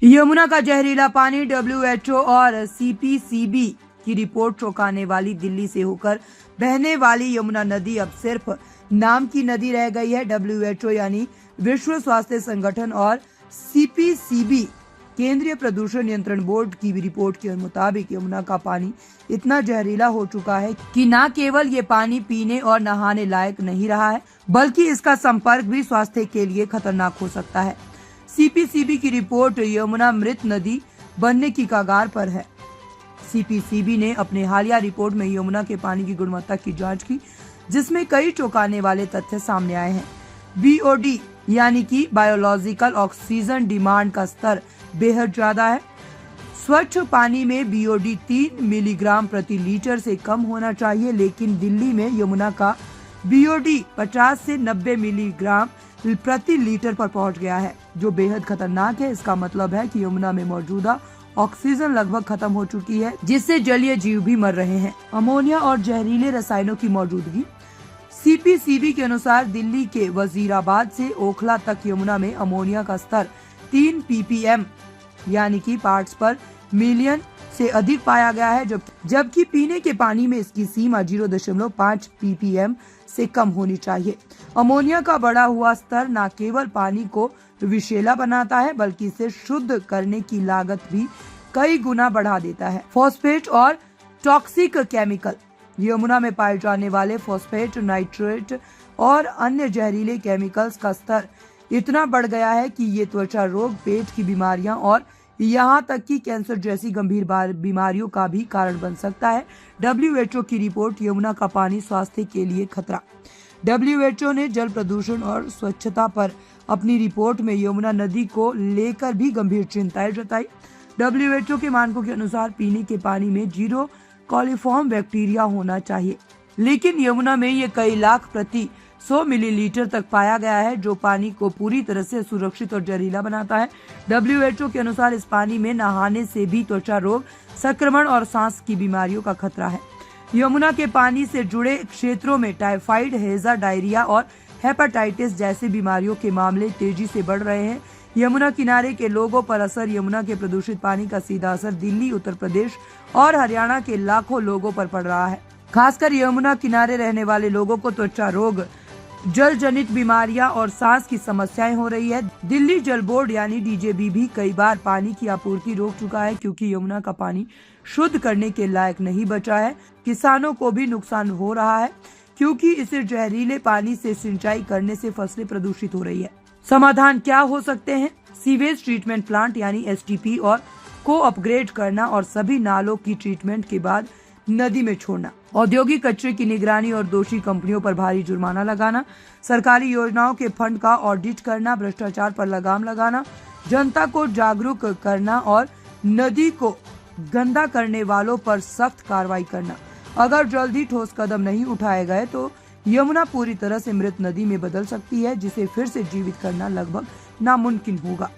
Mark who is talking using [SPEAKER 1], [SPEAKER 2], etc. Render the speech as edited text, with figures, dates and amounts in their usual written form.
[SPEAKER 1] यमुना का जहरीला पानी, डब्ल्यूएचओ और सीपीसीबी की रिपोर्ट चौंकाने वाली। दिल्ली से होकर बहने वाली यमुना नदी अब सिर्फ नाम की नदी रह गई है। डब्ल्यूएचओ यानी विश्व स्वास्थ्य संगठन और सीपीसीबी केंद्रीय प्रदूषण नियंत्रण बोर्ड की रिपोर्ट के मुताबिक यमुना का पानी इतना जहरीला हो चुका है कि न केवल ये पानी पीने और नहाने लायक नहीं रहा है, बल्कि इसका संपर्क भी स्वास्थ्य के लिए खतरनाक हो सकता है। सीपीसीबी की रिपोर्ट यमुना मृत नदी बनने की कगार पर है। सीपीसीबी ने अपने हालिया रिपोर्ट में यमुना के पानी की गुणवत्ता की जांच की, जिसमें कई चौंकाने वाले तथ्य सामने आए हैं। बीओडी यानी कि बायोलॉजिकल ऑक्सीजन डिमांड का स्तर बेहद ज्यादा है। स्वच्छ पानी में बीओडी 3 मिलीग्राम प्रति लीटर से कम होना चाहिए, लेकिन दिल्ली में यमुना का बीओडी 50 से 90 मिलीग्राम प्रति लीटर पर पहुंच गया है, जो बेहद खतरनाक है। इसका मतलब है कि यमुना में मौजूदा ऑक्सीजन लगभग खत्म हो चुकी है, जिससे जलीय जीव भी मर रहे हैं। अमोनिया और जहरीले रसायनों की मौजूदगी। सीपीसीबी के अनुसार दिल्ली के वजीराबाद से ओखला तक यमुना में अमोनिया का स्तर 3 ppm यानी कि पार्ट्स पर मिलियन से अधिक पाया गया है, जबकि पीने के पानी में इसकी सीमा 0.5 ppm से कम होनी चाहिए। अमोनिया का बढ़ा हुआ स्तर न केवल पानी को विषैला बनाता है, बल्कि इसे शुद्ध करने की लागत भी कई गुना बढ़ा देता है। फॉस्फेट और टॉक्सिक केमिकल। यमुना में पाए जाने वाले फॉस्फेट, नाइट्रेट और अन्य जहरीले केमिकल्स का स्तर इतना बढ़ गया है कि ये त्वचा रोग, पेट की बीमारियां और यहाँ तक कि कैंसर जैसी गंभीर बीमारियों का भी कारण बन सकता है। डब्ल्यूएचओ की रिपोर्ट, यमुना का पानी स्वास्थ्य के लिए खतरा। डब्ल्यूएचओ ने जल प्रदूषण और स्वच्छता पर अपनी रिपोर्ट में यमुना नदी को लेकर भी गंभीर चिंताएं जताई। डब्ल्यूएचओ के मानकों के अनुसार पीने के पानी में 0 कॉलीफॉर्म बैक्टीरिया होना चाहिए, लेकिन यमुना में ये कई लाख प्रति 100 मिलीलीटर तक पाया गया है, जो पानी को पूरी तरह से सुरक्षित और जहरीला बनाता है। डब्ल्यूएचओ के अनुसार इस पानी में नहाने से भी त्वचा रोग, संक्रमण और सांस की बीमारियों का खतरा है। यमुना के पानी से जुड़े क्षेत्रों में टाइफाइड, हैजा, डायरिया और हेपेटाइटिस जैसी बीमारियों के मामले तेजी से बढ़ रहे हैं। यमुना किनारे के लोगों पर असर। यमुना के प्रदूषित पानी का सीधा असर दिल्ली, उत्तर प्रदेश और हरियाणा के लाखों लोगों पर पड़ रहा है। खासकर यमुना किनारे रहने वाले लोगों को त्वचा रोग, जल जनित बीमारियां और सांस की समस्याएं हो रही है। दिल्ली जल बोर्ड यानी डीजेबी भी कई बार पानी की आपूर्ति रोक चुका है, क्योंकि यमुना का पानी शुद्ध करने के लायक नहीं बचा है। किसानों को भी नुकसान हो रहा है, क्योंकि इसे जहरीले पानी से सिंचाई करने से फसलें प्रदूषित हो रही है। समाधान क्या हो सकते हैं? सीवेज ट्रीटमेंट प्लांट यानी एसटीपी और को अपग्रेड करना और सभी नालों की ट्रीटमेंट के बाद नदी में छोड़ना। औद्योगिक कचरे की निगरानी और दोषी कंपनियों पर भारी जुर्माना लगाना। सरकारी योजनाओं के फंड का ऑडिट करना। भ्रष्टाचार पर लगाम लगाना। जनता को जागरूक करना और नदी को गंदा करने वालों पर सख्त कार्रवाई करना। अगर जल्दी ठोस कदम नहीं उठाए गए तो यमुना पूरी तरह से मृत नदी में बदल सकती है, जिसे फिर से जीवित करना लगभग नामुमकिन होगा।